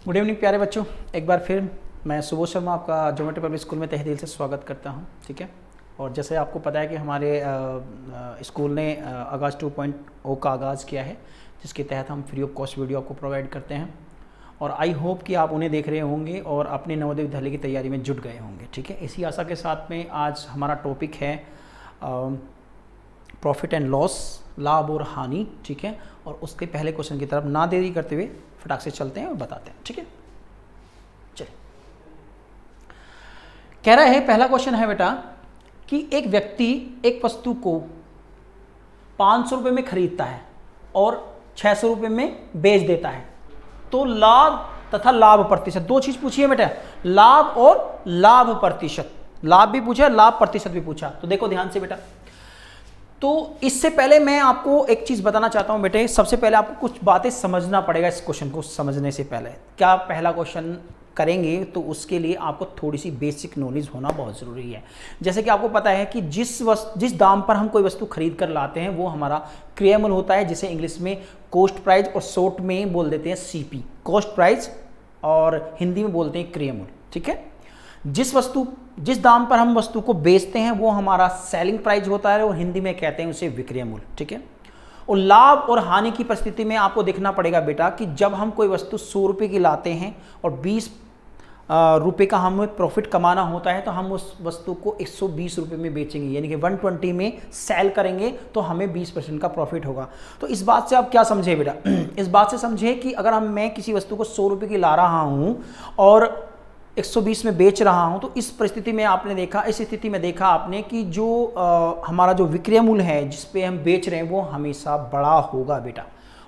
Good evening प्यारे बच्चों, एक बार फिर मैं सुबोध शर्मा आपका ज्योमेट्री पब्लिक स्कूल में तहे दिल से स्वागत करता हूं। ठीक है, और जैसे आपको पता है कि हमारे स्कूल ने आगाज़ 2.0 का आगाज़ किया है, जिसके तहत हम फ्री ऑफ कॉस्ट वीडियो आपको प्रोवाइड करते हैं और आई होप कि आप उन्हें देख रहे होंगे और अपने नवोदय विद्यालय की तैयारी में जुट गए होंगे। ठीक है, इसी आशा के साथ में आज हमारा टॉपिक है प्रॉफिट एंड लॉस, लाभ और हानि। ठीक है, और उसके पहले क्वेश्चन की तरफ ना देरी करते हुए फटाक से चलते हैं और बताते हैं। ठीक है, चलिए। कह रहा है, पहला क्वेश्चन है बेटा कि एक व्यक्ति एक वस्तु को 500 रुपये में खरीदता है और 600 रुपये में बेच देता है, तो लाभ तथा लाभ प्रतिशत, दो चीज पूछी है बेटा, लाभ और लाभ प्रतिशत। लाभ भी पूछा, लाभ प्रतिशत भी पूछा। तो देखो ध्यान से बेटा, तो इससे पहले मैं आपको एक चीज बताना चाहता हूं बेटे। सबसे पहले आपको कुछ बातें समझना पड़ेगा इस क्वेश्चन को समझने से पहले। क्या पहला क्वेश्चन करेंगे तो उसके लिए आपको थोड़ी सी बेसिक नॉलेज होना बहुत ज़रूरी है। जैसे कि आपको पता है कि जिस दाम पर हम कोई वस्तु खरीद कर लाते हैं वो हमारा क्रियामूल होता है, जिसे इंग्लिश में कॉस्ट प्राइस और शॉर्ट में बोल देते हैं सीपी, कॉस्ट प्राइस, और हिंदी में बोलते हैं क्रियामूल। ठीक है, जिस दाम पर हम वस्तु को बेचते हैं वो हमारा सेलिंग प्राइस होता है और हिंदी में कहते हैं उसे विक्रय मूल्य। ठीक है, और लाभ और हानि की परिस्थिति में आपको देखना पड़ेगा बेटा कि जब हम कोई वस्तु 100 रुपये की लाते हैं और 20 रुपये का हमें प्रॉफिट कमाना होता है, तो हम उस वस्तु को 120 रुपये में बेचेंगे, यानी कि 120 में सेल करेंगे तो हमें 20% का प्रॉफिट होगा। तो इस बात से आप क्या समझे बेटा, इस बात से समझे कि अगर मैं किसी वस्तु को 100 रुपये की ला रहा हूँ और 120 में बेच रहा हूं, तो इस परिस्थिति में आपने देखा, इस स्थिति में देखा आपने कि जो हमारा जो विक्रय मूल्य है जिस पे हम बेच रहे हैं वो हमेशा बड़ा होगा बेटा।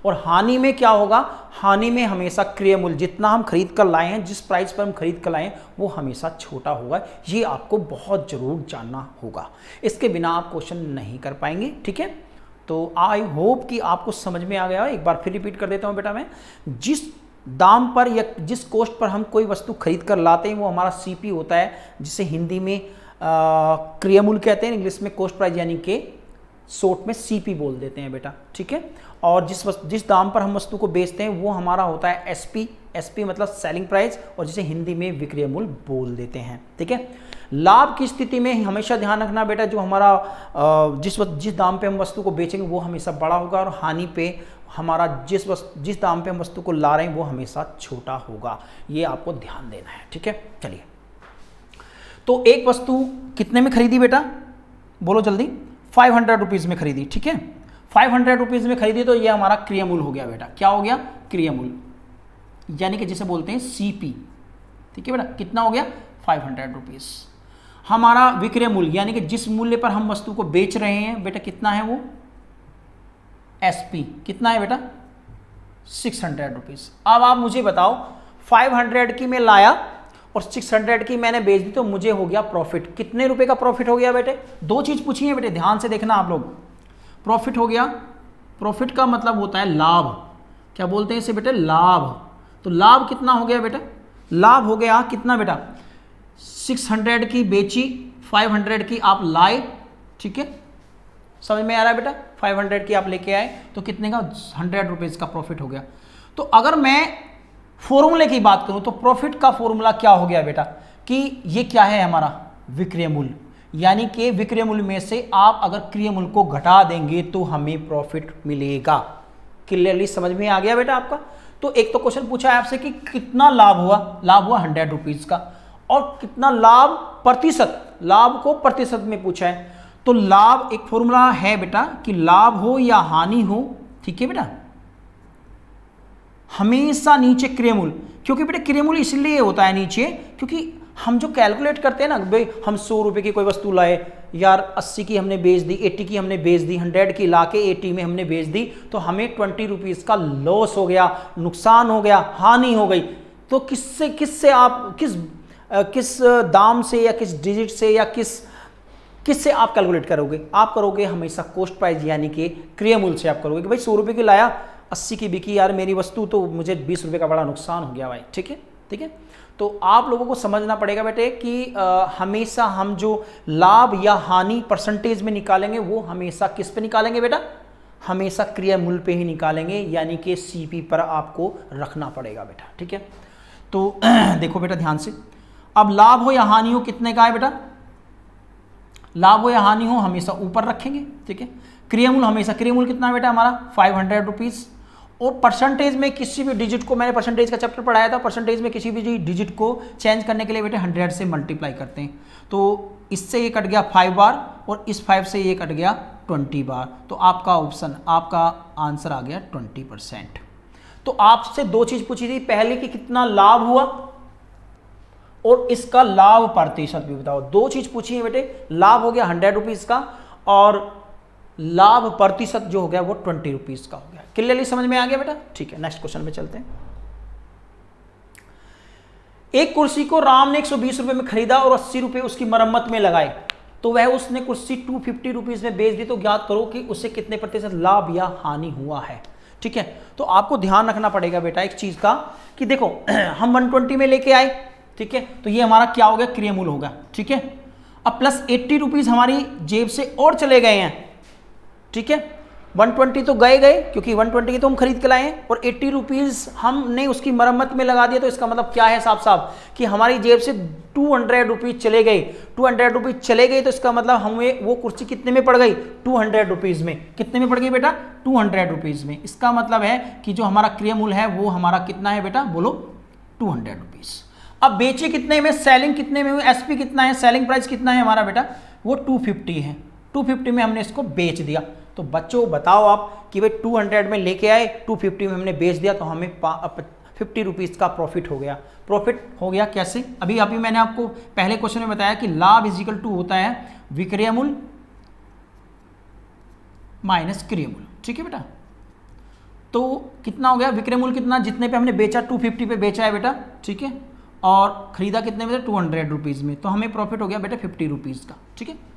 और हानि में क्या होगा, हानि में हमेशा क्रय मूल्य, जितना हम खरीद कर लाए हैं, जिस प्राइस पर हम खरीद कर लाए हैं वो हमेशा छोटा होगा। ये आपको बहुत जरूर जानना होगा, इसके बिना आप क्वेश्चन नहीं कर पाएंगे। ठीक है, तो आई होप कि आपको समझ में आ गया। एक बार फिर रिपीट कर देता हूं बेटा, मैं जिस दाम पर या जिस कॉस्ट पर हम कोई वस्तु खरीद कर लाते हैं वो हमारा सीपी होता है, जिसे हिंदी में क्रियामूल्य कहते हैं, इंग्लिश में कॉस्ट प्राइस यानी कि शॉर्ट में सीपी बोल देते हैं बेटा। ठीक है, और जिस दाम पर हम वस्तु को बेचते हैं वो हमारा होता है एसपी, एसपी मतलब सेलिंग प्राइस, और जिसे हिंदी में विक्रय मूल्य बोल देते हैं। ठीक है, लाभ की स्थिति में हमेशा ध्यान रखना बेटा, जो हमारा जिस दाम पे हम वस्तु को बेचेंगे वो हमेशा बड़ा होगा, और हानि पे हमारा जिस दाम पे हम वस्तु को ला रहे हैं वो हमेशा छोटा होगा। ये आपको ध्यान देना है। ठीक है, चलिए। तो एक वस्तु कितने में खरीदी बेटा, बोलो जल्दी, 500 रुपीज़ में खरीदी। ठीक है, 500 रुपीज़ में खरीदी, तो ये हमारा क्रियामूल्य हो गया बेटा। क्या हो गया, क्रियामूल्य, यानी कि जिसे बोलते हैं सीपी। ठीक है बेटा, कितना हो गया, 500 रुपीज़। हमारा विक्रय मूल्य, यानी कि जिस मूल्य पर हम वस्तु को बेच रहे हैं बेटा, कितना है वो, एसपी, कितना है बेटा, 600 रुपीज़। अब आप मुझे बताओ, 500 की मैं लाया और 600 की मैंने बेच दी, तो मुझे हो गया प्रॉफिट। कितने रुपए का प्रॉफिट हो गया बेटे, दो चीज पूछी है बेटे, ध्यान से देखना आप लोग। प्रॉफिट हो गया, प्रॉफिट का मतलब होता है लाभ, क्या बोलते हैं इसे बेटे, लाभ। तो लाभ कितना हो गया बेटा, लाभ हो गया कितना बेटा, 600 की बेची, 500 की आप लाए। ठीक है, समझ में आ रहा है बेटा, 500 की आप लेके आए तो कितने का, 100 रुपीज़ का प्रॉफिट हो गया। तो अगर मैं फॉर्मूले की बात करूं तो प्रॉफिट का फॉर्मूला क्या हो गया बेटा, कि ये क्या है हमारा विक्रय मूल्य, यानी कि विक्रय मूल्य में से आप अगर क्रय मूल्य को घटा देंगे तो हमें प्रॉफिट मिलेगा। क्लियरली समझ में आ गया बेटा आपका। तो एक तो क्वेश्चन पूछा है आपसे कि कितना लाभ हुआ, लाभ हुआ 100 रुपीज़ का, और कितना लाभ प्रतिशत, लाभ को प्रतिशत में पूछा है। तो लाभ एक फॉर्मूला है बेटा कि लाभ हो या हानि हो, ठीक है बेटा, हमेशा नीचे क्रियामूल्य, क्योंकि बेटा क्रियामूल्य इसलिए होता है नीचे क्योंकि हम जो कैलकुलेट करते हैं ना भाई, हम 100 रुपये की कोई वस्तु लाए यार, 80 की हमने बेच दी, 80 की हमने बेच दी, 100 की ला के 80 में हमने बेच दी, तो हमें 20 रुपीज़ का लॉस हो गया, नुकसान हो गया, हानि हो गई। तो किससे आप किस दाम से या किस डिजिट से या किससे आप कैलकुलेट करोगे, आप करोगे हमेशा कॉस्ट प्राइस यानी कि क्रियामूल्य से आप करोगे कि भाई 100 रुपये की लाया, 80 की बिकी यार मेरी वस्तु, तो मुझे 20 रुपये का बड़ा नुकसान हो गया भाई। ठीक है, ठीक है। तो आप लोगों को समझना पड़ेगा बेटे कि हमेशा हम जो लाभ या हानि परसेंटेज में निकालेंगे वो हमेशा किस पे निकालेंगे बेटा, हमेशा क्रिया मूल्य पे ही निकालेंगे, यानी कि सीपी पर आपको रखना पड़ेगा बेटा। ठीक है, तो देखो बेटा ध्यान से, अब लाभ हो या हानि हो कितने का है बेटा, लाभ हो या हानि हो हमेशा ऊपर रखेंगे, ठीक है। क्रियामूल हमेशा, क्रियामूल कितना है बेटा हमारा 500 रुपीज़, और परसेंटेज में किसी भी डिजिट को, मैंने परसेंटेज का चैप्टर पढ़ाया था, परसेंटेज में किसी भी डिजिट को चेंज करने के लिए बेटे 100 से मल्टीप्लाई करते हैं। तो इससे ये कट गया 5 बार और इस 5 से ये कट गया 20 बार, तो आपका ऑप्शन, आपका आंसर आ गया 20%। तो आपसे दो चीज पूछी थी, पहले कि कितना लाभ हुआ और इसका लाभ प्रतिशत भी बताओ। दो चीज पूछी है बेटे, लाभ हो गया 100 रुपीज का और लाभ प्रतिशत जो हो गया वो 20 रुपीज का हो गया। क्लियरली समझ में आ गया बेटा? ठीक है, नेक्स्ट क्वेश्चन में चलते हैं। एक कुर्सी को राम ने 120 रुपए में खरीदा और 80 रुपए उसकी मरम्मत में लगाए, तो वह उसने कुर्सी 250 रुपीज में बेच दी, तो ज्ञात करो कि उससे कितने प्रतिशत लाभ या हानि हुआ है। ठीक है, तो आपको ध्यान रखना पड़ेगा बेटा एक चीज का कि देखो हम 120 में लेके आए, ठीक है, तो ये हमारा क्या हो गया, क्रियामूल होगा, ठीक है। अब प्लस 80 रुपीज हमारी जेब से और चले गए हैं, ठीक है। 120 तो गए क्योंकि 120 की तो हम खरीद के लाए हैं, और 80 रुपीज हमने उसकी मरम्मत में लगा दिया, तो इसका मतलब क्या है साफ साफ कि हमारी जेब से 200 रुपीज चले गए। 200 रुपीज चले गए तो इसका मतलब हमें वो कुर्सी कितने में पड़ गई, 200 रुपीज में। कितने में पड़ गई बेटा, 200 रुपीज में। इसका मतलब है कि जो हमारा क्रियामूल है वो हमारा कितना है बेटा, बोलो 200 रुपीज। अब बेचे कितने में, सेलिंग कितने में, एसपी कितना है, सेलिंग प्राइस कितना है हमारा बेटा, वो 250 है। 250 में हमने इसको बेच दिया। तो बच्चों बताओ आप कि भाई 200 में लेके आए, 250 में हमने बेच दिया, तो हमें 50 रुपीज़ का प्रॉफिट हो गया। प्रॉफिट हो गया कैसे, अभी मैंने आपको पहले क्वेश्चन में बताया कि लाभ इजिकल टू होता है विक्रयमूल माइनस क्रियामूल, ठीक है बेटा। तो कितना हो गया विक्रयमूल, कितना जितने पे हमने बेचा 250 पे बेचा है बेटा, ठीक है, और खरीदा कितने में, 200 रुपीज़ में, तो हमें प्रॉफिट हो गया बेटा 50 रुपीज़ का, ठीक है।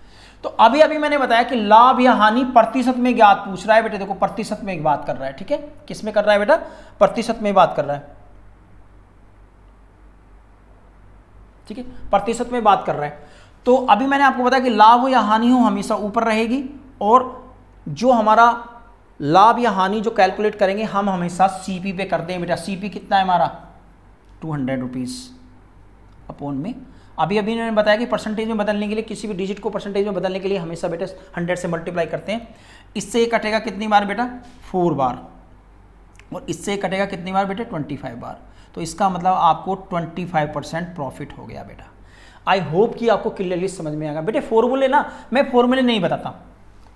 तो अभी मैंने बताया कि लाभ या हानि प्रतिशत में ज्ञात पूछ रहा है बेटे, देखो प्रतिशत में एक बात कर रहा है, ठीक है, किस में कर रहा है बेटा, प्रतिशत में बात कर रहा है, ठीक है, प्रतिशत में बात कर रहा है। तो अभी मैंने आपको बताया कि लाभ हो या हानि हो हमेशा ऊपर रहेगी, और जो हमारा लाभ या हानि जो कैलकुलेट करेंगे हम हमेशा सीपी पे करते हैं बेटा। सीपी कितना है हमारा, 200 रुपीज़ अपॉन में। अभी मैंने बताया कि परसेंटेज में बदलने के लिए, किसी भी डिजिट को परसेंटेज में बदलने के लिए हमेशा बेटा 100 से मल्टीप्लाई करते हैं। इससे कटेगा कितनी बार बेटा, 4 बार, और इससे कटेगा कितनी बार बेटा, 25 बार। तो इसका मतलब आपको 25% प्रॉफिट हो गया बेटा। आई होप कि आपको क्लियरली समझ में आएगा बेटे। फॉर्मूले ना, मैं फॉर्मूले नहीं बताता,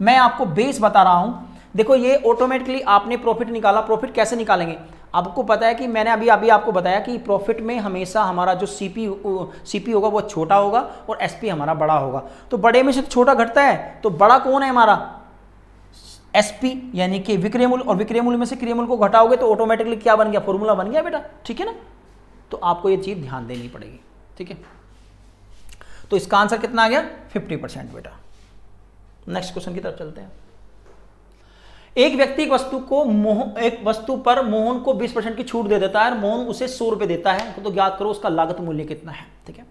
मैं आपको बेस बता रहा हूँ। देखो ये ऑटोमेटिकली आपने प्रॉफिट निकाला, प्रॉफिट कैसे निकालेंगे, आपको पता है कि मैंने अभी आपको बताया कि प्रॉफिट में हमेशा हमारा जो सीपी होगा वो छोटा होगा और एसपी हमारा बड़ा होगा। तो बड़े में से छोटा घटता है, तो बड़ा कौन है हमारा, एसपी यानी कि विक्रयमूल, और विक्रयमूल में से क्रियामूल को घटाओगे तो ऑटोमेटिकली क्या बन गया, फॉर्मूला बन गया बेटा, ठीक है ना। तो आपको ये चीज ध्यान देनी पड़ेगी, ठीक है। तो इसका आंसर कितना आ गया, 50% बेटा। नेक्स्ट क्वेश्चन की तरफ चलते हैं। एक व्यक्ति एक वस्तु पर मोहन को 20% की छूट दे देता है और मोहन उसे 100 रुपए देता है, तो ज्ञात करो उसका लागत मूल्य कितना है, ठीक है।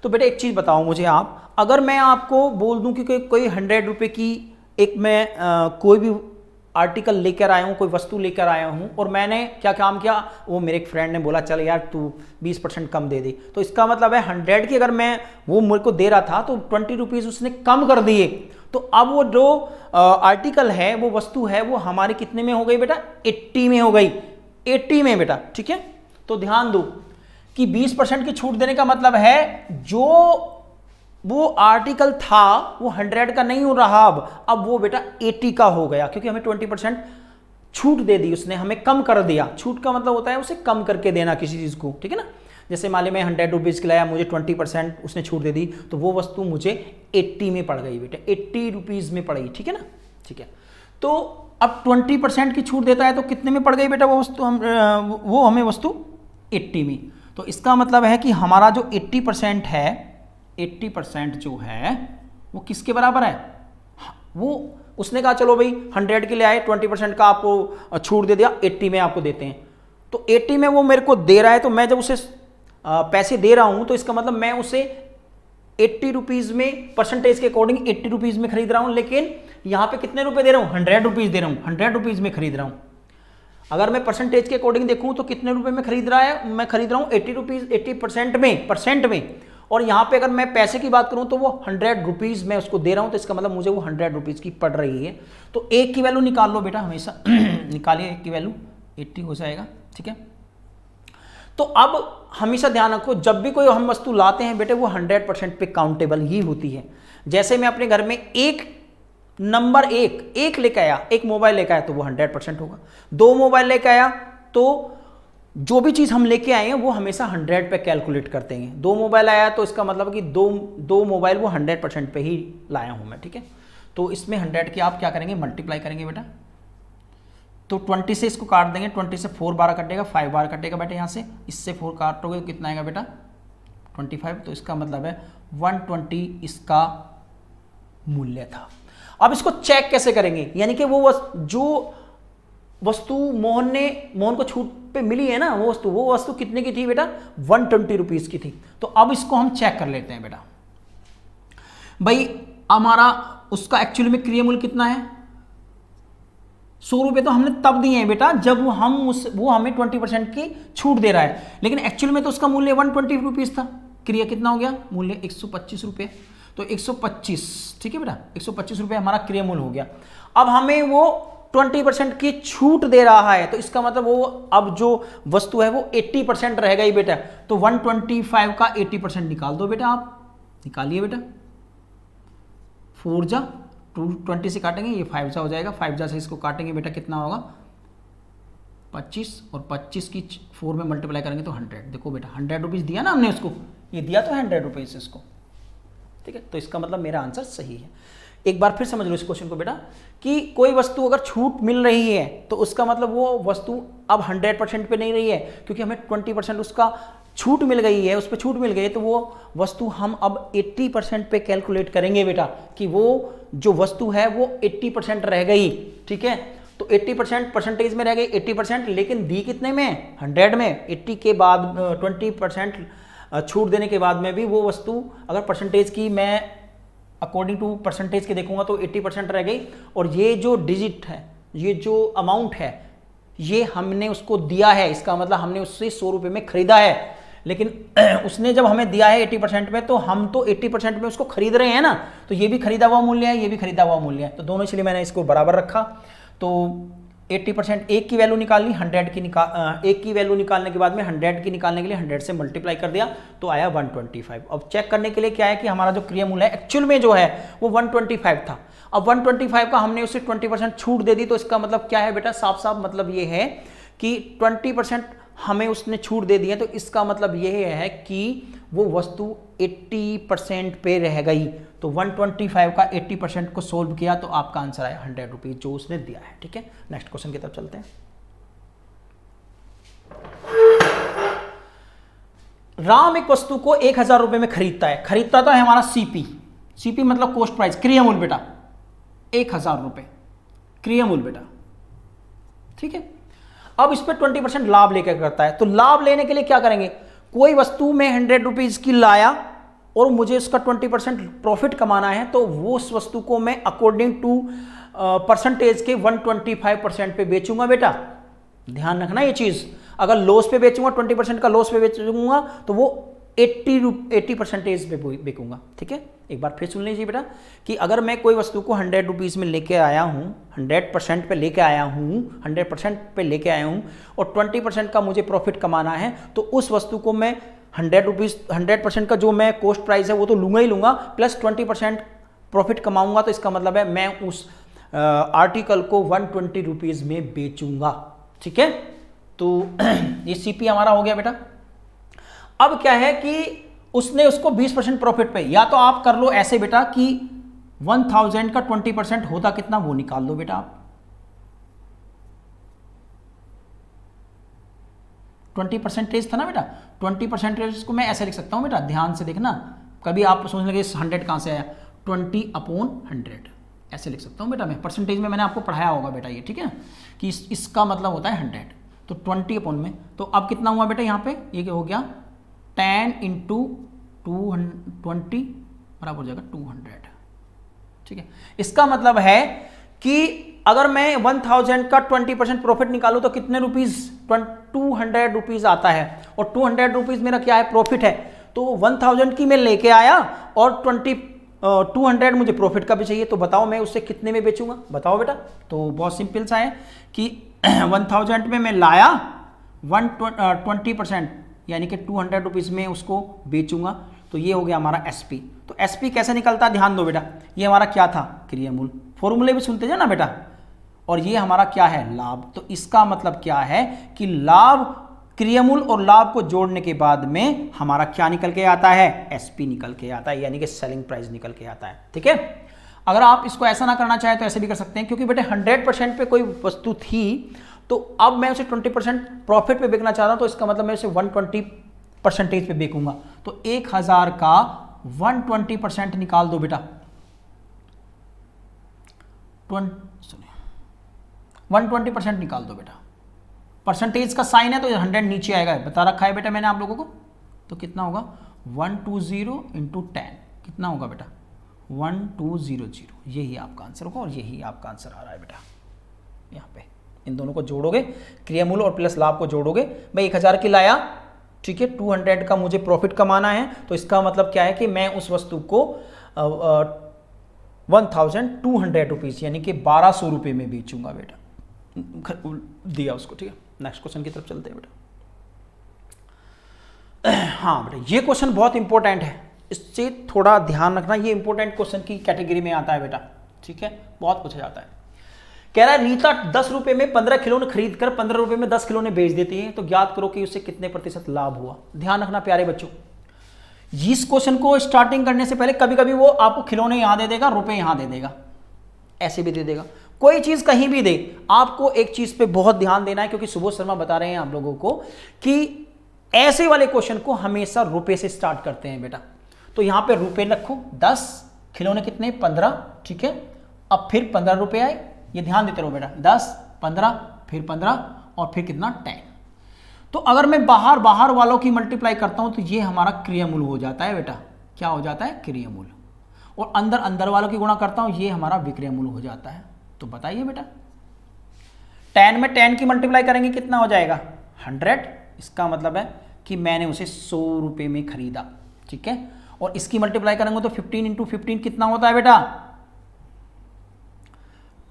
तो बेटा एक चीज बताओ मुझे आप, अगर मैं आपको बोल दूं कि कोई 100 रुपए की एक मैं कोई भी आर्टिकल लेकर आया हूं, कोई वस्तु लेकर आया हूं, और मैंने क्या काम किया, वो मेरे एक फ्रेंड ने बोला चल यार तू 20% कम दे दे, तो इसका मतलब है 100 की अगर मैं वो मेरे को दे रहा था तो 20 रुपीज़ उसने कम कर दिए, तो अब वो जो आर्टिकल है, वो वस्तु है, वो हमारे कितने में हो गई बेटा, 80 में हो गई, 80 में बेटा, ठीक है। तो ध्यान दो कि 20% की छूट देने का मतलब है जो वो आर्टिकल था वो 100 का नहीं हो रहा, अब वो बेटा 80 का हो गया, क्योंकि हमें 20% छूट दे दी उसने, हमें कम कर दिया। छूट का मतलब होता है उसे कम करके देना किसी चीज को, ठीक है ना। जैसे मान ली मैं 100 रुपीज़ की लाया, मुझे 20% उसने छूट दे दी, तो वो वस्तु मुझे 80 में पड़ गई बेटा, 80 रुपीज़ में पड़ गई, ठीक है ना, ठीक है। तो अब 20% की छूट देता है तो कितने में पड़ गई बेटा वो वस्तु, वो हमें वस्तु 80 में। तो इसका मतलब है कि हमारा जो 80% है, 80% जो है वो किसके बराबर है, वो उसने कहा चलो भाई 100 के लिए आए, 20% का आपको छूट दे दिया, 80 में आपको देते हैं। तो 80 में वो मेरे को दे रहा है, तो मैं जब उसे पैसे दे रहा हूं तो इसका मतलब मैं उसे 80 रुपीज़ में परसेंटेज के अकॉर्डिंग 80 रुपीज़ में खरीद रहा हूं, लेकिन यहां पे कितने रुपए दे रहा हूं, 100 रुपीज़ दे रहा हूं, 100 रुपीज़ में खरीद रहा हूं। अगर मैं परसेंटेज के अकॉर्डिंग देखूं तो कितने रुपए में खरीद रहा है, मैं खरीद रहा हूं 80 रुपीज 80% में। और यहां पे अगर मैं पैसे की बात करूं तो वो 100 रुपीज मैं उसको दे रहा हूं, तो इसका मतलब मुझे वो 100 रुपीज की पड़ रही है। तो एक की वैल्यू निकाल लो बेटा हमेशा निकालिए, एक की वैल्यू 80 हो जाएगा, ठीक है। तो अब हमेशा ध्यान रखो, जब भी कोई हम वस्तु लाते हैं बेटे वो 100% पे काउंटेबल ही होती है। जैसे मैं अपने घर में एक नंबर एक लेके आया, एक मोबाइल लेके आया तो वो 100% होगा। 2 मोबाइल लेके आया तो जो भी चीज हम लेके आए हैं वो हमेशा 100 पे कैलकुलेट करते हैं। 2 मोबाइल आया तो इसका मतलब कि दो मोबाइल वो 100% पे ही लाया हूं मैं, ठीक है। तो इसमें 100 की आप क्या करेंगे, मल्टीप्लाई करेंगे बेटा। तो 20 से इसको काट देंगे, 20 से 4 बार कटेगा, 5 बार कटेगा बेटा यहाँ से, इससे 4 काटोगे तो कितना आएगा बेटा 25। तो इसका मतलब है 120 इसका मूल्य था। अब इसको चेक कैसे करेंगे, यानी कि वो जो वस्तु मोहन को छूट पे मिली है ना, वो वस्तु कितने की थी बेटा 120 रुपीज की थी। तो अब इसको हम चेक कर लेते हैं बेटा। भाई हमारा उसका एक्चुअली में क्रिया मूल्य कितना है, 100 रुपए तो हमने तब दिए हैं बेटा जब वो हमें 20% की छूट दे रहा है, लेकिन एक्चुअली में तो उसका मूल्य 120 रुपीज था। क्रिया कितना हो गया, मूल्य 125 रुपये। तो 125, ठीक है बेटा, 125 रुपये हमारा क्रिया मूल्य हो गया। अब हमें वो 20% की छूट दे रहा है, तो इसका मतलब वो अब जो वस्तु है वो 80% रहेगा ही बेटा। तो 125 का 80% निकाल दो बेटा, आप निकालिए बेटा। 4 जा 20 से काटेंगे, ये 5 जा हो जाएगा, 5 जा से इसको काटेंगे बेटा, कितना होगा 25, और 25 की 4 में मल्टीप्लाई करेंगे तो 100। देखो बेटा 100 रुपीज दिया ना हमने उसको, ये दिया तो 100 रुपीज इसको, ठीक है। तो इसका मतलब मेरा आंसर सही है। एक बार फिर समझ लो इस क्वेश्चन को बेटा, कि कोई वस्तु अगर छूट मिल रही है तो उसका मतलब वो वस्तु अब 100% पे नहीं रही है, क्योंकि हमें 20% उसका छूट मिल गई है, उस पर छूट मिल गई है। तो वो वस्तु हम अब 80% पे कैलकुलेट करेंगे बेटा, कि वो जो वस्तु है वो 80% रह गई, ठीक है। तो 80% परसेंटेज में रह गई 80%, लेकिन दी कितने में 100 में। 80 के बाद 20% छूट देने के बाद में भी वो वस्तु अगर परसेंटेज की मैं अकॉर्डिंग टू परसेंटेज के देखूंगा तो 80% रह गई। और ये जो डिजिट है, ये जो अमाउंट है, ये हमने उसको दिया है, इसका मतलब हमने उससे 100 रुपये में खरीदा है। लेकिन उसने जब हमें दिया है 80% में, तो हम तो 80% में उसको खरीद रहे हैं ना, तो ये भी खरीदा हुआ मूल्य है, ये भी खरीदा हुआ मूल्य है, तो दोनों, इसलिए मैंने इसको बराबर रखा। तो 80% एक की वैल्यू निकालनी, 100 की एक की वैल्यू निकालने के बाद में 100 की निकालने के लिए 100 से मल्टीप्लाई कर दिया तो आया 125। अब चेक करने के लिए क्या है कि हमारा जो क्रिया मूल्य है एक्चुअल में जो है वो 125 था। अब 125 का हमने उससे 20% छूट दे दी, तो इसका मतलब क्या है बेटा, साफ साफ मतलब ये है कि 20% हमें उसने छूट दे दी है, तो इसका मतलब यह है कि वो वस्तु 80% पे रह गई। तो 125 का 80% को सोल्व किया तो आपका आंसर आया 100 रुपीज जो उसने दिया है, ठीक है। नेक्स्ट क्वेश्चन की तरफ चलते हैं। राम एक वस्तु को 1000 रुपए में खरीदता है, खरीदता तो है हमारा सीपी मतलब कॉस्ट प्राइस, क्रिया मूल्य बेटा 1000 रुपए क्रिया मूल्य बेटा, ठीक है। अब इस पर 20% लाभ लेकर करता है, तो लाभ लेने के लिए क्या करेंगे, कोई वस्तु में 100 रुपीज की लाया और मुझे उसका 20% प्रॉफिट कमाना है, तो वो उस वस्तु को मैं अकॉर्डिंग टू परसेंटेज के 125% पे बेचूंगा बेटा। ध्यान रखना ये चीज, अगर लॉस पे बेचूंगा 20% का लॉस पे बेचूंगा तो वो 80% पे बेचूंगा, ठीक है। एक बार फिर सुन लीजिए बेटा कि अगर मैं कोई वस्तु को 100 रुपीज़ में लेके आया हूँ, 100% पे लेके आया हूँ, 100% पे लेके आया हूँ और 20% का मुझे प्रॉफिट कमाना है, तो उस वस्तु को मैं 100 रुपीज़ 100% का जो मैं कॉस्ट प्राइस है वो तो लूँगा ही लूँगा, प्लस 20% प्रॉफिट कमाऊँगा। तो इसका मतलब है मैं उस आर्टिकल को 120 रुपीज़ में बेचूँगा, ठीक है। तो ये सीपी हमारा हो गया बेटा। अब क्या है कि उसने उसको 20% प्रॉफिट पे, या तो आप कर लो ऐसे बेटा कि 1000 का 20% होता कितना वो निकाल लो बेटा आप। 20% था ना बेटा, 20% को मैं ऐसे लिख सकता हूं बेटा, ध्यान से देखना, कभी आप सोचने लगे 100 कहां से आया, 20/100 ऐसे लिख सकता हूं बेटा मैं। परसेंटेज में मैंने आपको पढ़ाया होगा बेटा ये, ठीक है, कि इसका मतलब होता है 100, तो 20 में। तो अब कितना हुआ बेटा यहाँ पे, ये हो गया 10 × 20 बराबर हो जाएगा 200, ठीक है। इसका मतलब है कि अगर मैं 1000 का 20% प्रॉफिट निकालूं तो कितने रुपीज, 200 रुपीज आता है, और 200 रुपीज मेरा क्या है, प्रॉफिट है। तो 1000 की मैं लेके आया और 200 मुझे प्रॉफिट का भी चाहिए, तो बताओ मैं उससे कितने में बेचूंगा, बताओ बेटा। तो बहुत सिंपल सा है कि 1000 में मैं लाया, 20% यानी कि 200 रुपीज़ में उसको बेचूंगा, तो ये हो गया हमारा एसपी। तो एसपी कैसे निकलता है, ध्यान दो बेटा, ये हमारा क्या था, क्रियामूल, फॉर्मूले भी सुनते जाना बेटा, और ये हमारा क्या है, लाभ। तो इसका मतलब क्या है कि लाभ, क्रियामूल और लाभ को जोड़ने के बाद में हमारा क्या निकल के आता है, एसपी निकल के आता है, यानी कि सेलिंग प्राइस निकल के आता है। ठीक है, अगर आप इसको ऐसा ना करना चाहें तो ऐसे भी कर सकते हैं, क्योंकि बेटे 100% पे कोई वस्तु थी तो अब मैं उसे 20% प्रॉफिट पे बेचना चाह रहा हूं, तो इसका मतलब मैं उसे 120% पे बेचूंगा। तो 1000 का 120% निकाल दो बेटा, 120% निकाल दो बेटा। परसेंटेज का साइन है तो 100 नीचे आएगा, बता रखा है बेटा मैंने आप लोगों को। तो कितना होगा, 120 इंटू 10 कितना होगा बेटा, 1200। यही आपका आंसर होगा, और यही आपका आंसर आ रहा है बेटा। यहाँ पे इन दोनों को जोड़ोगे, क्रियामूल और प्लस लाभ को जोड़ोगे, भाई 1000 की लाया, ठीक है, 200 का मुझे प्रॉफिट कमाना है, तो इसका मतलब क्या है कि मैं उस वस्तु को 1200 रुपीज़ यानी कि 1200 रुपये में बेचूंगा बेटा, दिया उसको। ठीक है, नेक्स्ट क्वेश्चन की तरफ चलते हैं बेटा। हाँ बेटा, ये क्वेश्चन बहुत इंपॉर्टेंट है, इससे थोड़ा ध्यान रखना, ये इंपॉर्टेंट क्वेश्चन की कैटेगरी में आता है बेटा। ठीक है, बहुत पूछा जाता है। कह रहा है रीता 10 रुपए में 15 खिलौने खरीद कर 15 रुपए में 10 खिलौने बेच देती है, तो ज्ञात करो कि उससे कितने प्रतिशत लाभ हुआ। ध्यान रखना प्यारे बच्चों, इस क्वेश्चन को स्टार्टिंग करने से पहले कभी कभी वो आपको खिलौने यहां दे देगा, रुपए यहां दे देगा, ऐसे भी दे देगा, कोई चीज कहीं भी दे, आपको एक चीज पे बहुत ध्यान देना है, क्योंकि सुबोध शर्मा बता रहे हैं आप लोगों को कि ऐसे वाले क्वेश्चन को हमेशा रुपए से स्टार्ट करते हैं बेटा। तो यहां पे रुपए रखो, 10 खिलौने कितने, 15, ठीक है, अब फिर 15 रुपए आए, ये ध्यान देते रहो बेटा, 10, 15, फिर 15 और फिर कितना, 10। तो अगर मैं बाहर बाहर वालों की मल्टीप्लाई करता हूं तो ये हमारा क्रियामूल हो जाता है बेटा, क्या हो जाता है, क्रियामूल, और अंदर अंदर वालों की गुणा करता हूं, ये हमारा विक्रयमूल हो जाता है। तो बताइए बेटा, 10 में 10 की मल्टीप्लाई करेंगे कितना हो जाएगा, 100, इसका मतलब है कि मैंने उसे 100 रुपए में खरीदा। ठीक है, और इसकी मल्टीप्लाई करेंगे तो 15 इंटू 15 कितना होता है बेटा,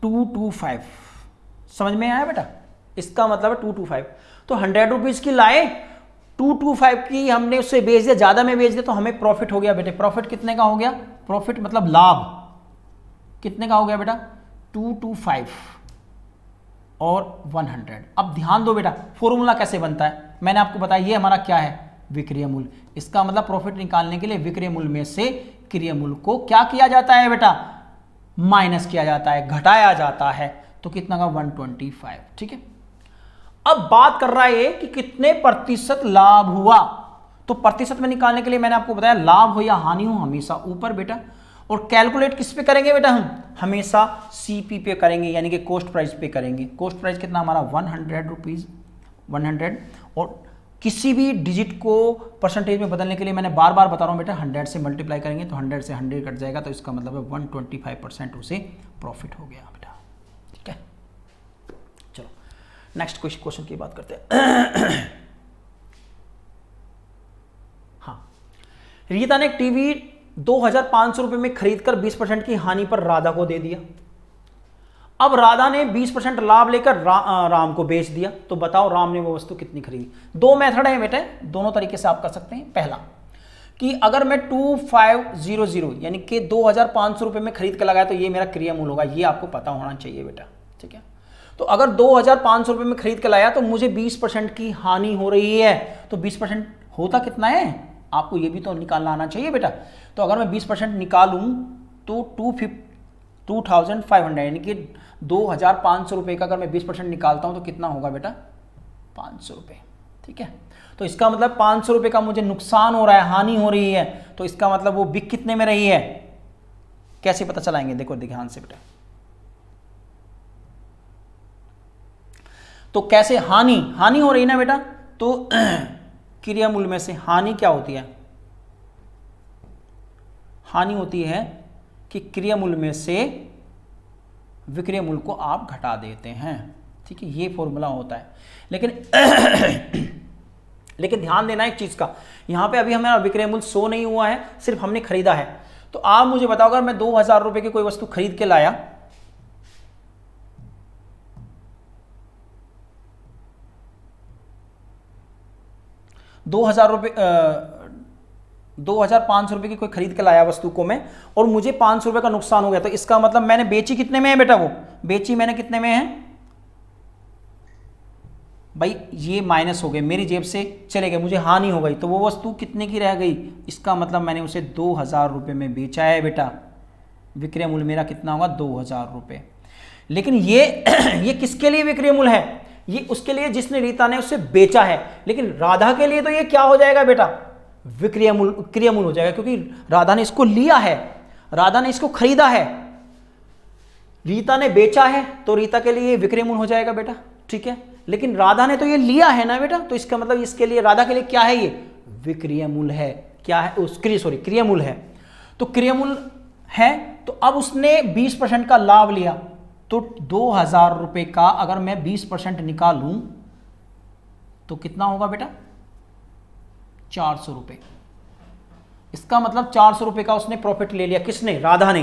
225। समझ में आया बेटा, इसका मतलब है 225। तो 100 रुपीज की लाए, 225 की हमने उससे बेच दिया, ज्यादा में बेच दिया, तो हमें प्रॉफिट हो गया बेटे। प्रॉफिट कितने का हो गया, प्रॉफिट मतलब लाभ कितने का हो गया बेटा, 225 और 100। अब ध्यान दो बेटा, फॉर्मूला कैसे बनता है, मैंने आपको बताया, ये हमारा क्या है, विक्रय मूल्य। इसका मतलब प्रॉफिट निकालने के लिए विक्रय मूल्य में से क्रिय मूल्य को क्या किया जाता है बेटा, माइनस किया जाता है, घटाया जाता है। तो कितना का, 125। ठीक है, अब बात कर रहा है कि कितने प्रतिशत लाभ हुआ। तो प्रतिशत में निकालने के लिए मैंने आपको बताया, लाभ हो या हानि हो हमेशा ऊपर बेटा, और कैलकुलेट किस पे करेंगे बेटा, हम हमेशा सीपी पे करेंगे, यानी कि कॉस्ट प्राइस पे करेंगे। कॉस्ट प्राइस कितना हमारा, 100 रुपीज, 100। और किसी भी डिजिट को परसेंटेज में बदलने के लिए मैंने बार बार बता रहा हूँ बेटा, 100 से मल्टीप्लाई करेंगे तो 100 से 100 कट जाएगा, तो इसका मतलब है 125% उसे प्रॉफिट हो गया बेटा। ठीक है, चलो नेक्स्ट क्वेश्चन की बात करते हैं। हाँ, रीता ने एक टीवी 2500 रुपए में खरीदकर 20% की हानि पर राधा को दे दिया। अब राधा ने 20% लाभ लेकर राम को बेच दिया, तो बताओ राम ने वो वस्तु कितनी खरीदी। दो मेथड है बेटे, दोनों तरीके से आप कर सकते हैं। पहला कि अगर मैं 2500 यानी कि 2500 रुपए में खरीद कर लगाया तो ये मेरा क्रियामूल होगा, ये आपको पता होना चाहिए बेटा। ठीक है, तो अगर 2500 रुपए में खरीद कर लाया तो मुझे 20% की हानि हो रही है, तो 20% होता कितना है, आपको ये भी तो निकालना आना चाहिए बेटा। तो अगर मैं 20% निकालूं तो 2500 यानी कि 2500 रुपए का अगर मैं 20% निकालता हूं तो कितना होगा बेटा, 500 रुपए। ठीक है, तो इसका मतलब 500 रुपए का मुझे नुकसान हो रहा है, हानि हो रही है, तो इसका मतलब वो बिक कितने में रही है, कैसे पता चलाएंगे, देखो ध्यान से बेटा। तो कैसे, हानि हो रही है ना बेटा, तो क्रियामूल में से हानि क्या होती है, हानि होती है कि क्रियामूल में से विक्रय मूल्य को आप घटा देते हैं। ठीक है, ये फॉर्मूला होता है। लेकिन लेकिन ध्यान देना एक चीज का, यहां पे अभी हमारा विक्रय मूल्य 100 नहीं हुआ है, सिर्फ हमने खरीदा है। तो आप मुझे बताओ, अगर मैं 2000 रुपए की कोई वस्तु खरीद के लाया, ₹2,500 की कोई खरीद के लाया वस्तु को मैं, और मुझे 500 रुपए का नुकसान हो गया, तो इसका मतलब मैंने बेची कितने में है बेटा? वो बेची मैंने कितने में है भाई? ये माइनस हो गए, मेरी जेब से चले गए, मुझे हानि हो गई, तो वो वस्तु कितने की रह गई? इसका मतलब मैंने उसे 2000 रुपये में बेचा है बेटा। विक्रय मूल्य मेरा कितना होगा? 2000 रुपये। लेकिन ये किसके लिए विक्रय मूल्य है? ये उसके लिए जिसने रीता ने उसे बेचा है। लेकिन राधा के लिए तो ये क्या हो जाएगा बेटा? विक्रय मूल्य, क्रिय मूल्य हो जाएगा, क्योंकि राधा ने इसको लिया है, राधा ने इसको खरीदा है, रीता ने बेचा है, तो रीता के लिए विक्रय मूल्य हो जाएगा बेटा। ठीक है, लेकिन राधा ने तो ये लिया है ना बेटा, तो इसका मतलब इसके लिए, राधा के लिए क्या है? ये विक्रय मूल्य है। क्या है? क्रिय मूल्य है। तो क्रिय मूल्य है, तो अब उसने 20% का लाभ लिया, तो 2000 रुपए का अगर मैं 20% निकालूं तो कितना होगा बेटा? 400 रुपए। इसका मतलब 400 रुपए का उसने प्रॉफिट ले लिया। किसने? राधा ने।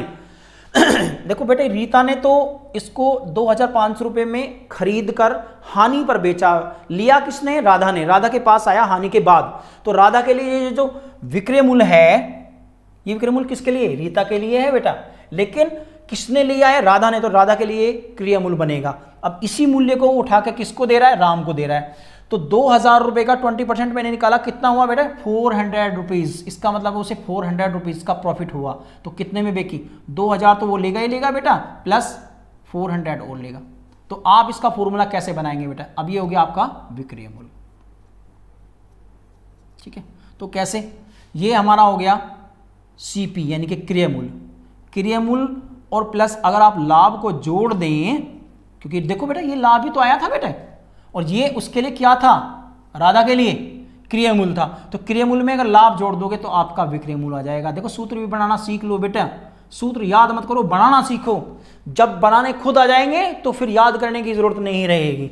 देखो बेटे, रीता ने तो इसको 2500 रुपए में खरीद कर हानि पर बेचा, लिया किसने? राधा ने। राधा के पास आया हानि के बाद, तो राधा के लिए ये जो विक्रय मूल्य है, ये विक्रय मूल्य किसके लिए? रीता के लिए है बेटा। लेकिन किसने लिया है? राधा ने, तो राधा के लिए क्रिय मूल्य बनेगा। अब इसी मूल्य को उठा के किसको दे रहा है? राम को दे रहा है। तो 2000 रुपए का 20% मैंने निकाला, कितना हुआ बेटा? 400 रुपीज। इसका मतलब उसे 400 रुपीज का प्रॉफिट हुआ। तो कितने में बेची? 2000 तो वो लेगा ही लेगा बेटा, प्लस 400 और लेगा। तो आप इसका फॉर्मूला कैसे बनाएंगे बेटा? अब ये हो गया आपका विक्रय मूल्य। ठीक है, तो कैसे? ये हमारा हो गया सीपी यानी कि क्रिय मूल्य। क्रिय मूल्य और प्लस अगर आप लाभ को जोड़ दें, क्योंकि देखो बेटा ये लाभ ही तो आया था बेटा, और ये उसके लिए क्या था? राधा के लिए क्रिय मूल्य था। तो क्रिय मूल्य में अगर लाभ जोड़ दोगे तो आपका विक्रय मूल्य आ जाएगा। देखो सूत्र भी बनाना सीख लो बेटा, सूत्र याद मत करो, बनाना सीखो। जब बनाने खुद आ जाएंगे तो फिर याद करने की जरूरत नहीं रहेगी।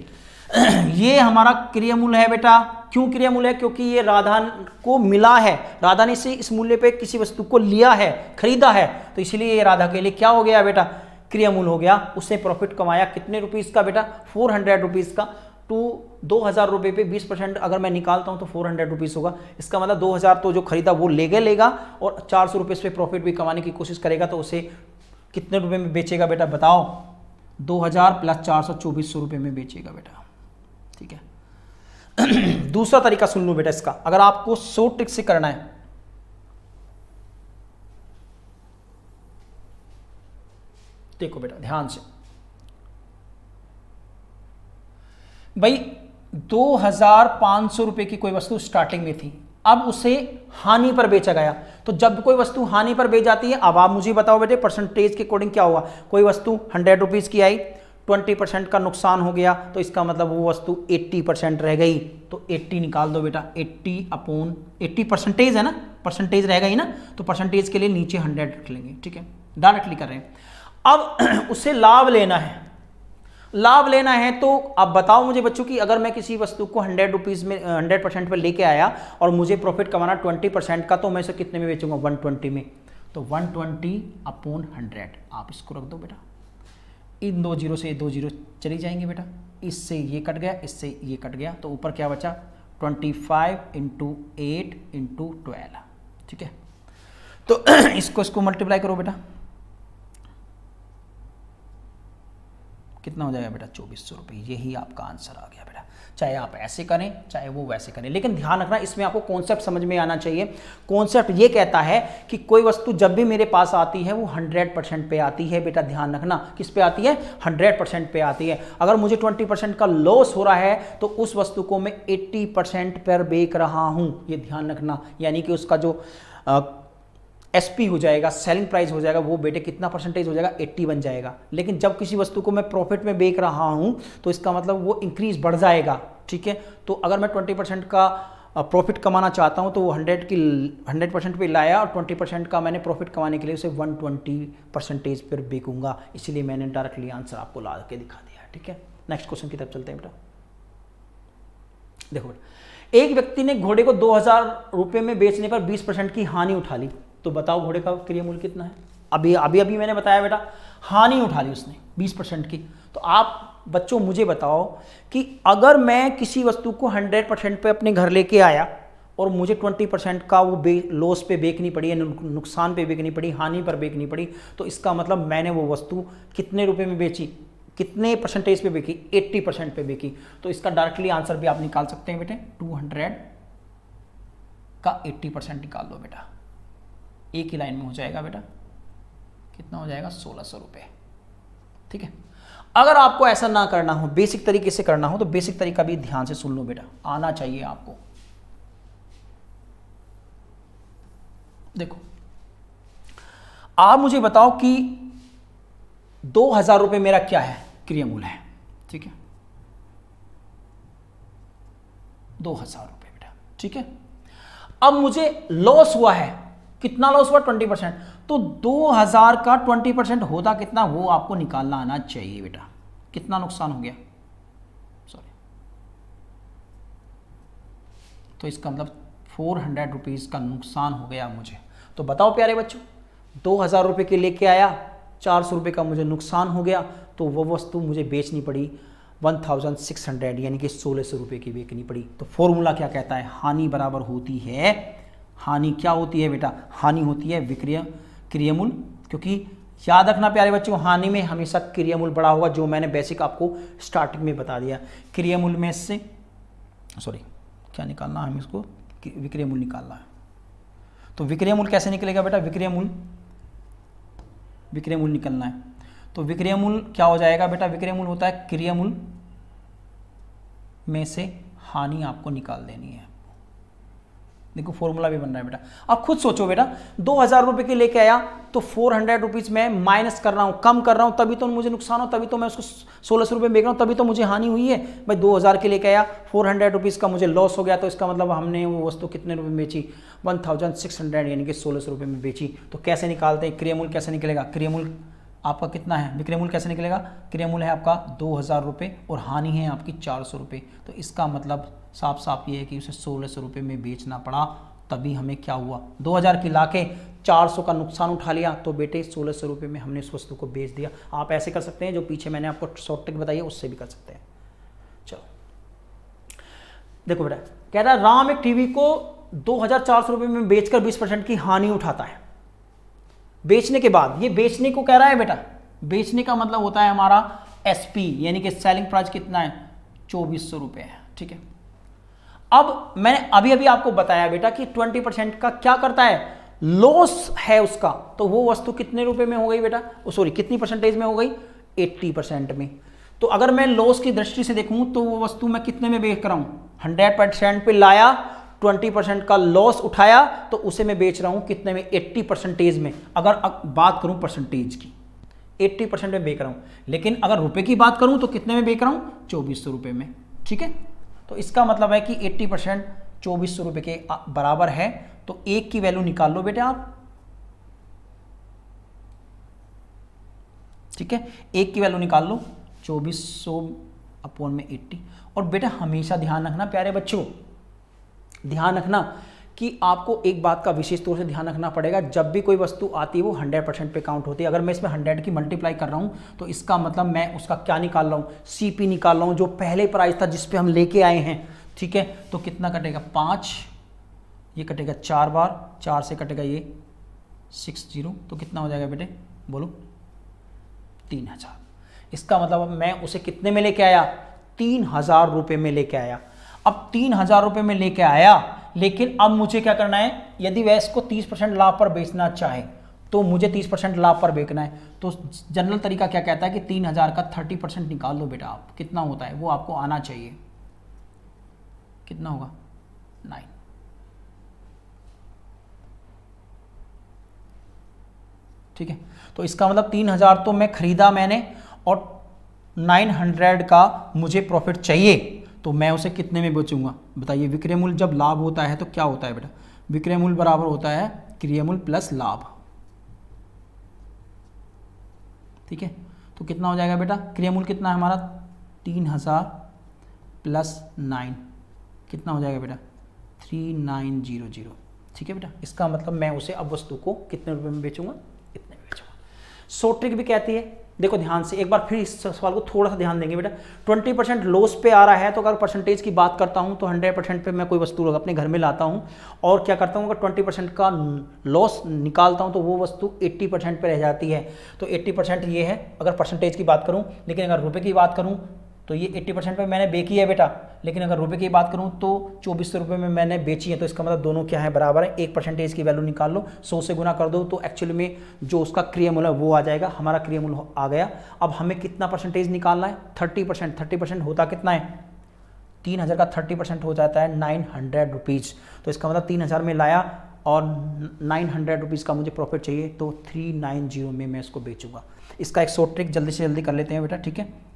ये हमारा क्रिय मूल्य है बेटा। क्यों क्रिय मूल्य है? क्योंकि ये राधा को मिला है, राधा ने से इस मूल्य पे किसी वस्तु को लिया है, खरीदा है, तो इसलिए ये राधा के लिए क्या हो गया बेटा? क्रिय मूल्य हो गया। उसने प्रॉफिट कमाया कितने रुपीस का बेटा? 400 रुपीस का। तो 2000 रुपये पे 20% अगर मैं निकालता हूं तो 400 रुपीस होगा। इसका मतलब 2000 तो जो खरीदा वो लेगा और 400 रुपये पे प्रॉफिट भी कमाने की कोशिश करेगा, तो उसे कितने रुपए में बेचेगा बेटा? बताओ। 2000 प्लस 400, 2400 रुपये में बेचेगा बेटा। ठीक है। दूसरा तरीका सुन लो बेटा इसका, अगर आपको शॉर्ट ट्रिक से करना है। देखो बेटा ध्यान से, भाई 2500 रुपए की कोई वस्तु स्टार्टिंग में थी, अब उसे हानि पर बेचा गया। तो जब कोई वस्तु हानि पर बेच जाती है, अब आप मुझे बताओ बेटे परसेंटेज के अकॉर्डिंग क्या हुआ? कोई वस्तु 100 रुपीज की आई, 20% का नुकसान हो गया, तो इसका मतलब वो वस्तु 80% रह गई। तो 80 निकाल दो बेटा, 80 परसेंटेज है ना, परसेंटेज रहेगा ही ना, तो परसेंटेज के लिए नीचे 100 रख लेंगे। ठीक है, डायरेक्टली कर रहे हैं। अब उससे लाभ लेना है, लाभ लेना है तो अब बताओ मुझे बच्चों की, अगर मैं किसी वस्तु को 100 रुपीज़ में 100% पर लेके आया और मुझे प्रॉफिट कमाना 20% का, तो मैं इसे कितने में बेचूंगा? 120 में। तो 120/100 आप इसको रख दो बेटा। इन 2 जीरो से 2 जीरो चली जाएंगे बेटा, इससे ये कट गया, इससे ये कट गया, तो ऊपर क्या बचा? 25 × 8 × 12। ठीक है, तो इसको मल्टीप्लाई करो बेटा, कितना हो जाएगा बेटा? 2400 रुपये। यही आपका आंसर आ गया बेटा। चाहे आप ऐसे करें चाहे वो वैसे करें, लेकिन ध्यान रखना इसमें आपको कॉन्सेप्ट समझ में आना चाहिए। कॉन्सेप्ट ये कहता है कि कोई वस्तु जब भी मेरे पास आती है वो 100% पे आती है बेटा। ध्यान रखना किस पे आती है? 100% पे आती है। अगर मुझे 20% का लॉस हो रहा है तो उस वस्तु को मैं 80% पर बेच रहा हूं, ये ध्यान रखना। यानी कि उसका जो एसपी हो जाएगा, सेलिंग प्राइस हो जाएगा, वो बेटे कितना परसेंटेज हो जाएगा? 80 बन जाएगा। लेकिन जब किसी वस्तु को मैं प्रॉफिट में बेच रहा हूं तो इसका मतलब वो इंक्रीज बढ़ जाएगा। ठीक है, तो अगर मैं 20% का प्रॉफिट कमाना चाहता हूँ तो वो 100% पे लाया और 20% का मैंने प्रॉफिट कमाने के लिए उसे 120% पर बेचूंगा, इसलिए मैंने डायरेक्टली आंसर आपको ला के दिखा दिया। ठीक है, नेक्स्ट क्वेश्चन की तरफ चलते हैं बेटा। देखो बेटा, एक व्यक्ति ने घोड़े को 2000 रुपये में बेचने पर 20% की हानि उठा ली, तो बताओ घोड़े का क्रय मूल्य कितना है। अभी मैंने बताया बेटा, हानि उठा ली उसने 20% की। तो आप बच्चों मुझे बताओ कि अगर मैं किसी वस्तु को 100% पे अपने घर लेके आया और मुझे 20% का वो लॉस पे बेचनी पड़ी या नुकसान पे बेचनी पड़ी, हानि पर बेचनी पड़ी, तो इसका मतलब मैंने वो वस्तु कितने रुपए में बेची, कितने परसेंटेज पे बेची, 80% पे बेची। तो इसका डायरेक्टली आंसर भी आप निकाल सकते हैं बेटे, 200 का 80% निकाल लो बेटा, एक ही लाइन में हो जाएगा बेटा, कितना हो जाएगा 1600 रुपये। ठीक है, अगर आपको ऐसा ना करना हो, बेसिक तरीके से करना हो, तो बेसिक तरीका भी ध्यान से सुन लो बेटा, आना चाहिए आपको। देखो, आप मुझे बताओ कि 2000 रुपये मेरा क्या है, क्रय मूल्य है। ठीक है, 2000 रुपये बेटा। ठीक है, अब मुझे लॉस हुआ है, कितना लॉस हुआ, 20%। तो 2000 का 20% होता कितना, वो आपको निकालना आना चाहिए बेटा। कितना नुकसान हो गया, सॉरी, तो इसका मतलब 400 रुपीज़ का नुकसान हो गया मुझे। तो बताओ प्यारे बच्चों, 2000 रुपये के लेके आया, 400 रुपये का मुझे नुकसान हो गया, तो वो वस्तु मुझे बेचनी पड़ी 1600 यानी कि 1600 रुपये की बेचनी पड़ी। तो फॉर्मूला क्या कहता है, हानि बराबर होती है, हानि क्या होती है बेटा, हानि होती है विक्रय क्रय मूल्य, क्योंकि याद रखना प्यारे बच्चों, हानि में हमेशा क्रय मूल्य बड़ा होगा, जो मैंने बेसिक आपको स्टार्टिंग में बता दिया। क्रय मूल्य में से सॉरी क्या निकालना है हमें, इसको विक्रय मूल्य निकालना है। तो विक्रय मूल्य कैसे निकलेगा बेटा, विक्रय मूल्य निकलना है। तो विक्रय मूल्य क्या हो जाएगा बेटा, विक्रय मूल्य होता है क्रय मूल्य में से हानि आपको निकाल देनी है। देखो फॉर्मूला भी बन रहा है बेटा, अब खुद सोचो बेटा, 2000 रुपये के लेके आया तो 400 रुपीज़ में माइनस कर रहा हूँ, कम कर रहा हूँ, तभी तो मुझे नुकसान हो, तभी तो मैं उसको 1600 रुपये बेच रहा हूँ, तभी तो मुझे हानि हुई है भाई। 2000 के लेके आया, 400 रुपीज़ का मुझे लॉस हो गया, तो इसका मतलब हमने वो वस्तु कितने रुपये में बेची, 1600 यानी कि 1600 रुपये में बेची। तो कैसे निकालते हैं, क्रय मूल्य कैसे निकलेगा, क्रय मूल्य आपका कितना है, विक्रय मूल्य कैसे निकलेगा, क्रय मूल्य है आपका 2000 रुपये और हानि है आपकी 400 रुपये। तो इसका मतलब साफ साफ ये है कि उसे 1600 रुपये में बेचना पड़ा, तभी हमें क्या हुआ, 2000 की लाके 400 का नुकसान उठा लिया, तो बेटे 1600 रुपये में हमने उस वस्तु को बेच दिया। आप ऐसे कर सकते हैं, जो पीछे मैंने आपको शॉर्ट ट्रिक बताई है उससे भी कर सकते हैं। चलो देखो बेटा, कह रहा है राम एक टीवी को 2400 रुपये में बेचकर 20% की हानि उठाता है। बेचने के बाद, ये बेचने को कह रहा है बेटा, बेचने का मतलब होता है हमारा एसपी, यानी कि सेलिंग प्राइस कितना है, 2400 रुपये है। ठीक है, अब मैंने अभी आपको बताया बेटा कि 20% का क्या करता है, लॉस है उसका, तो वो वस्तु कितने रुपए में हो गई बेटा, सॉरी कितनी परसेंटेज में हो गई, 80% में। तो अगर मैं लॉस की दृष्टि से देखूं तो वो वस्तु मैं कितने में बेच रहा हूं, 100% पे लाया, 20% का लॉस उठाया, तो उसे मैं बेच रहा हूं कितने में, 80% में। अगर बात करूं परसेंटेज की, 80% में बेच रहा हूं। लेकिन अगर रुपए की बात करूं तो कितने में बेच रहा हूं, 2400 रुपये में। ठीक है, तो इसका मतलब है कि 80% 2400 रुपये के बराबर है। तो एक की वैल्यू निकाल लो बेटे आप। ठीक है, एक की वैल्यू निकाल लो, 2400/80। और बेटा हमेशा ध्यान रखना प्यारे बच्चों, ध्यान रखना कि आपको एक बात का विशेष तौर से ध्यान रखना पड़ेगा, जब भी कोई वस्तु आती है वो 100% पे काउंट होती है। अगर मैं इसमें 100 की मल्टीप्लाई कर रहा हूँ तो इसका मतलब मैं उसका क्या निकाल रहा हूँ, सीपी निकाल रहा हूँ, जो पहले प्राइस था जिस पे हम लेके आए हैं। ठीक है, तो कितना कटेगा, 5, ये कटेगा 4 बार, 4 से कटेगा ये 60, तो कितना हो जाएगा बेटे बोलो, 3000। इसका मतलब मैं उसे कितने में लेके आया, 3000 रुपये में लेके आया। अब 3000 रुपये में लेके आया, लेकिन अब मुझे क्या करना है, यदि वह इसको 30% लाभ पर बेचना चाहे तो मुझे 30% लाभ पर बेचना है। तो जनरल तरीका क्या कहता है कि 3000 का 30% निकाल लो बेटा आप, कितना होता है वो आपको आना चाहिए, कितना होगा, 9। ठीक है, तो इसका मतलब 3000 तो मैं खरीदा मैंने और 900 का मुझे प्रॉफिट चाहिए, तो मैं उसे कितने में बेचूंगा बताइए। विक्रय मूल्य जब लाभ होता है तो क्या होता है बेटा, विक्रय मूल्य बराबर होता है क्रय मूल्य प्लस लाभ। ठीक है, तो कितना हो जाएगा बेटा, क्रय मूल्य कितना है हमारा 3000 प्लस 9 कितना हो जाएगा बेटा 3900। ठीक है बेटा, इसका मतलब मैं उसे अब वस्तु को कितने रुपए में बेचूंगा, इतने में बेचूंगा। सो ट्रिक भी कहती है, देखो ध्यान से एक बार फिर इस सवाल को थोड़ा सा ध्यान देंगे बेटा। 20% लॉस पे आ रहा है, तो अगर परसेंटेज की बात करता हूं तो 100% पे मैं कोई वस्तु अपने घर में लाता हूं और क्या करता हूं, अगर 20% का लॉस निकालता हूं तो वो वस्तु 80% पे रह जाती है। तो 80% ये है अगर परसेंटेज की बात करूं, लेकिन अगर रुपए की बात करूं तो ये 80% पे मैंने बेची है बेटा, लेकिन अगर रुपए की बात करूं तो 2400 रुपये में मैंने बेची है। तो इसका मतलब दोनों क्या है, बराबर है। एक परसेंटेज की वैल्यू निकाल लो, 100 से गुना कर दो तो एक्चुअली में जो उसका क्रय मूल्य है वो आ जाएगा, हमारा क्रय मूल्य आ गया। अब हमें कितना परसेंटेज निकालना है, 30%। 30% होता कितना है, 3000 का 30% हो जाता है 900 रुपीज़। तो इसका मतलब 3000 में लाया और 900 रुपीज़ का मुझे प्रॉफिट चाहिए, तो 390 में मैं इसको बेचूंगा। इसका एक शॉर्ट ट्रिक जल्दी से जल्दी कर लेते हैं बेटा। ठीक है,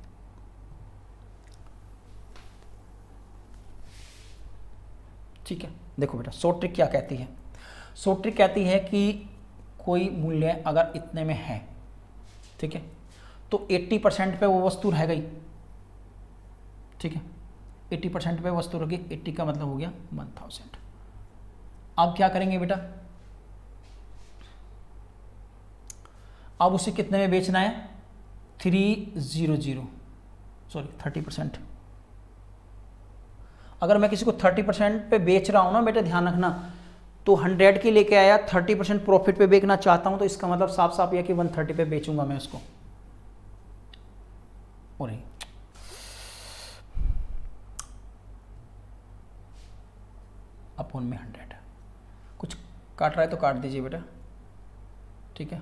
ठीक है, देखो बेटा शॉर्ट ट्रिक क्या कहती है। शॉर्ट ट्रिक कहती है कि कोई मूल्य अगर इतने में है, ठीक है, तो 80% पे वो वस्तु रह गई। ठीक है, 80% पे वस्तु रह गई, 80 का मतलब हो गया 1000। अब क्या करेंगे बेटा, अब उसे कितने में बेचना है, 30%। अगर मैं किसी को 30% पे बेच रहा हूं ना बेटा, ध्यान रखना, तो 100 की लेके आया, 30% प्रॉफिट पे बेचना चाहता हूं, तो इसका मतलब साफ साफ यह कि 130 पे बेचूंगा मैं उसको। और अपॉन में 100, कुछ काट रहा है तो काट दीजिए बेटा। ठीक है,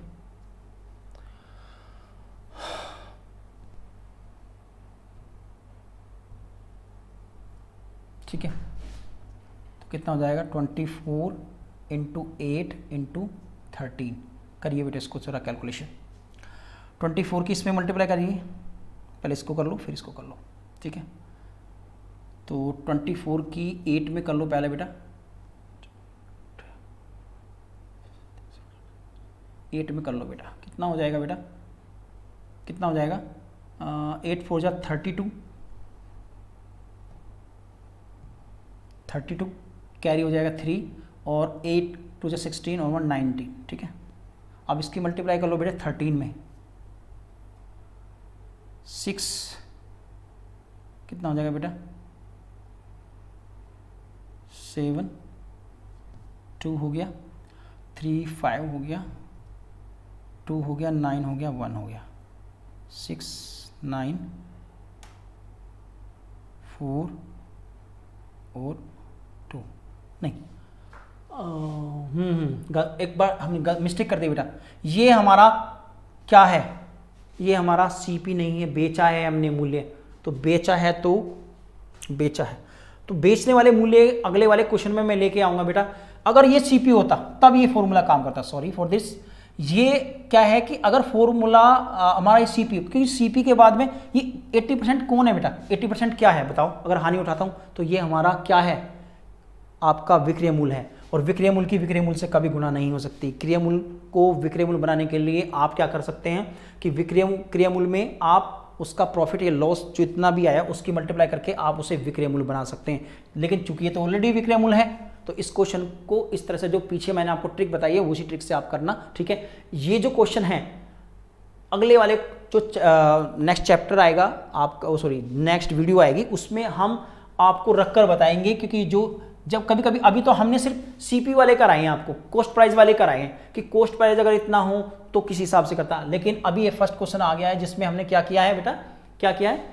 ठीक है, तो कितना हो जाएगा 24 × 8 × 13। करिए बेटा इसको जरा कैलकुलेशन, 24 की इसमें मल्टीप्लाई करिए, पहले इसको कर लो फिर इसको कर लो। ठीक है, तो 24 की 8 में कर लो पहले बेटा, 8 में कर लो बेटा, कितना हो जाएगा बेटा, कितना हो जाएगा 8 4 जा 32 कैरी हो जाएगा 3 और 8 2 जा 16 और 1 19। ठीक है, अब इसकी मल्टीप्लाई कर लो बेटा 13 में, 6 कितना हो जाएगा बेटा 7 2 हो गया, 3 5 हो गया, 2 हो गया, 9 हो गया, 1 हो गया, 6 9 4 और 2 नहीं, एक बार हमने मिस्टेक कर दी बेटा। ये हमारा क्या है, ये हमारा सीपी नहीं है, बेचा है हमने मूल्य, तो बेचा है तो बेचा है, तो बेचने वाले मूल्य अगले वाले क्वेश्चन में मैं लेके आऊंगा बेटा। अगर ये सीपी होता तब ये फॉर्मूला काम करता, सॉरी फॉर दिस। ये क्या है कि अगर फॉर्मूला हमारा ये सीपी, क्योंकि सीपी के बाद में ये 80% कौन है बेटा, 80% क्या है बताओ, अगर हानि उठाता हूं तो ये हमारा क्या है, आपका विक्रय मूल्य है, और विक्रय मूल्य की विक्रय मूल्य से कभी गुणा नहीं हो सकती। क्रय मूल्य को विक्रय मूल्य बनाने के लिए आप क्या कर सकते हैं कि क्रय मूल्य में आप उसका प्रॉफिट या लॉस जो इतना भी आया उसकी मल्टीप्लाई करके आप उसे विक्रय मूल्य बना सकते हैं। लेकिन चूंकि ये तो ऑलरेडी विक्रय मूल्य है, तो इस क्वेश्चन को इस तरह से जो पीछे मैंने आपको ट्रिक बताई है उसी ट्रिक से आप करना। ठीक है, ये जो क्वेश्चन है अगले वाले जो नेक्स्ट चैप्टर आएगा आपका, सॉरी नेक्स्ट वीडियो आएगी, उसमें हम आपको रखकर बताएंगे, क्योंकि जो जब कभी कभी अभी तो हमने सिर्फ सीपी वाले कराए हैं, आपको कॉस्ट प्राइस वाले कराए हैं कि कॉस्ट प्राइस अगर इतना हो तो किस हिसाब से करता, लेकिन अभी ये फर्स्ट क्वेश्चन आ गया है जिसमें हमने क्या किया है बेटा, क्या किया है,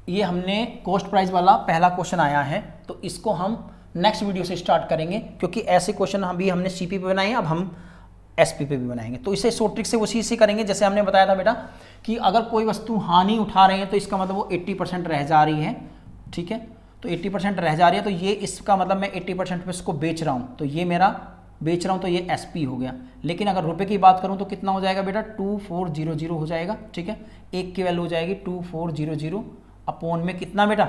ये हमने कॉस्ट प्राइस वाला पहला क्वेश्चन आया है, तो इसको हम नेक्स्ट वीडियो से स्टार्ट करेंगे, क्योंकि ऐसे क्वेश्चन अभी हमने सीपी पे बनाए हैं, अब हम एसपी पे भी बनाएंगे। तो इसे शॉर्ट ट्रिक से उसी से करेंगे जैसे हमने बताया था बेटा कि अगर कोई वस्तु हानि उठा रहे हैं तो इसका मतलब वो 80% रह जा रही है। ठीक है, तो 80% रह जा रही है, तो ये इसका मतलब मैं 80% पे इसको बेच रहा हूँ, तो ये मेरा बेच रहा हूँ, तो ये एसपी हो गया। लेकिन अगर रुपए की बात करूँ तो कितना हो जाएगा बेटा 2400 हो जाएगा। ठीक है, एक की वैल्यू हो जाएगी 2400 अपॉन में कितना बेटा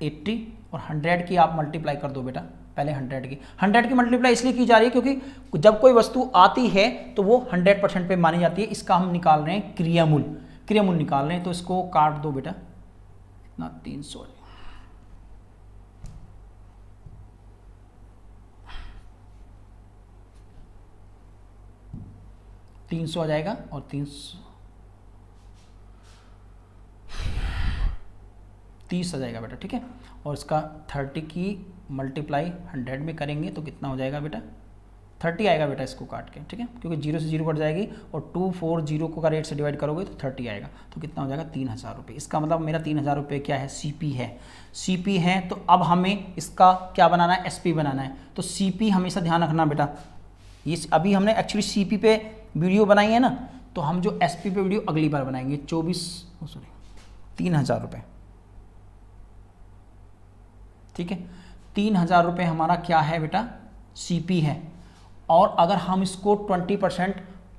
80, और 100 की आप मल्टीप्लाई कर दो बेटा, पहले 100 की मल्टीप्लाई इसलिए की जा रही है क्योंकि जब कोई वस्तु आती है तो वो 100% पे मानी जाती है। इसका हम निकाल रहे हैं क्रियामूल निकाल रहे हैं, तो इसको काट दो बेटा, कितना 300, 300 आ जाएगा, और 30 आ जाएगा बेटा, ठीक है। और इसका 30 की मल्टीप्लाई 100 में करेंगे तो कितना हो जाएगा बेटा 30 आएगा बेटा, इसको काट के, ठीक है, क्योंकि 0 से 0 कट जाएगी, और 240 को का रेट से डिवाइड करोगे तो 30 आएगा, तो कितना हो जाएगा 3000 रुपये। इसका मतलब मेरा 3000 रुपये क्या है, CP है। तो अब हमें इसका क्या बनाना है, SP बनाना है। तो CP हमेशा ध्यान रखना बेटा, ये अभी हमने एक्चुअली CP पे वीडियो बनाई है ना, तो हम जो SP पे वीडियो अगली बार बनाएंगे 3000 रुपये, ठीक है। 3000 रुपये हमारा क्या है बेटा, CP है। और अगर हम इसको 20%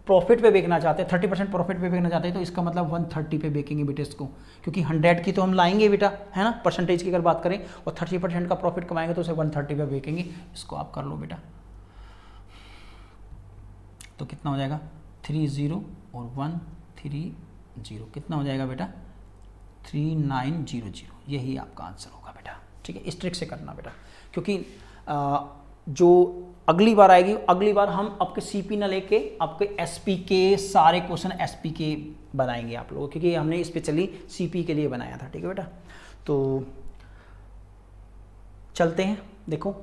प्रॉफिट पे बेचना चाहते हैं, 30% प्रॉफिट पे बेचना चाहते हैं, तो इसका मतलब 130 पे बेचेंगे बेटे इसको, क्योंकि 100 की तो हम लाएंगे बेटा, है ना, परसेंटेज की अगर बात करें, और 30% का प्रॉफिट कमाएंगे तो उसे 130 पे बेचेंगे। इसको आप कर लो बेटा, तो कितना हो जाएगा 30 और 130, कितना हो जाएगा बेटा 3900। यही आपका आंसर होगा बेटा, ठीक है। इस ट्रिक से करना बेटा, क्योंकि जो अगली बार आएगी, अगली बार हम आपके CP ना लेके आपके SP के सारे क्वेश्चन SP के बनाएंगे आप लोगों, क्योंकि हमने स्पेशली CP के लिए बनाया था, ठीक है बेटा। तो चलते हैं। देखो,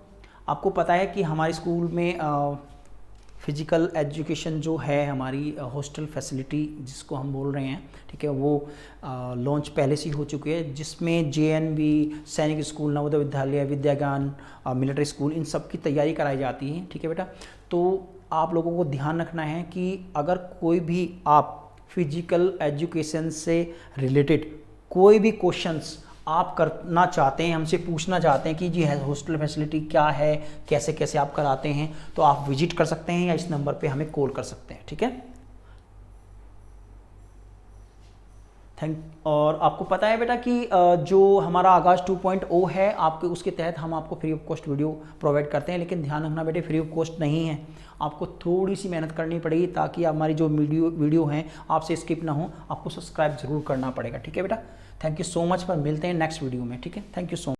आपको पता है कि हमारे स्कूल में फिजिकल एजुकेशन जो है, हमारी हॉस्टल फैसिलिटी जिसको हम बोल रहे हैं, ठीक है, वो लॉन्च पहले से ही हो चुकी है, जिसमें JNV, सैनिक school, Navodaya Vidyalaya, Vidyagyan, military school, इन सब की तैयारी कराई जाती है, ठीक है बेटा। तो आप लोगों को ध्यान रखना है कि अगर कोई भी आप फिजिकल एजुकेशन से रिलेटेड कोई भी क्वेश्चंस आप करना चाहते हैं, हमसे पूछना चाहते हैं कि जी हॉस्टल फैसिलिटी क्या है, कैसे कैसे आप कराते हैं, तो आप विजिट कर सकते हैं या इस नंबर पे हमें कॉल कर सकते हैं, ठीक है। और आपको पता है बेटा कि जो हमारा आगाज 2.0 है, आपके उसके तहत हम आपको free of cost video provide करते हैं, लेकिन ध्यान रखना बेटे फ्री ऑफ कॉस्ट नहीं है, आपको थोड़ी सी मेहनत करनी पड़ेगी, ताकि हमारी जो वीडियो हैं आपसे स्किप ना हो। आपको सब्सक्राइब जरूर करना पड़ेगा, ठीक है बेटा। थैंक यू सो मच, पर मिलते हैं नेक्स्ट वीडियो में, ठीक है। Thank you so much.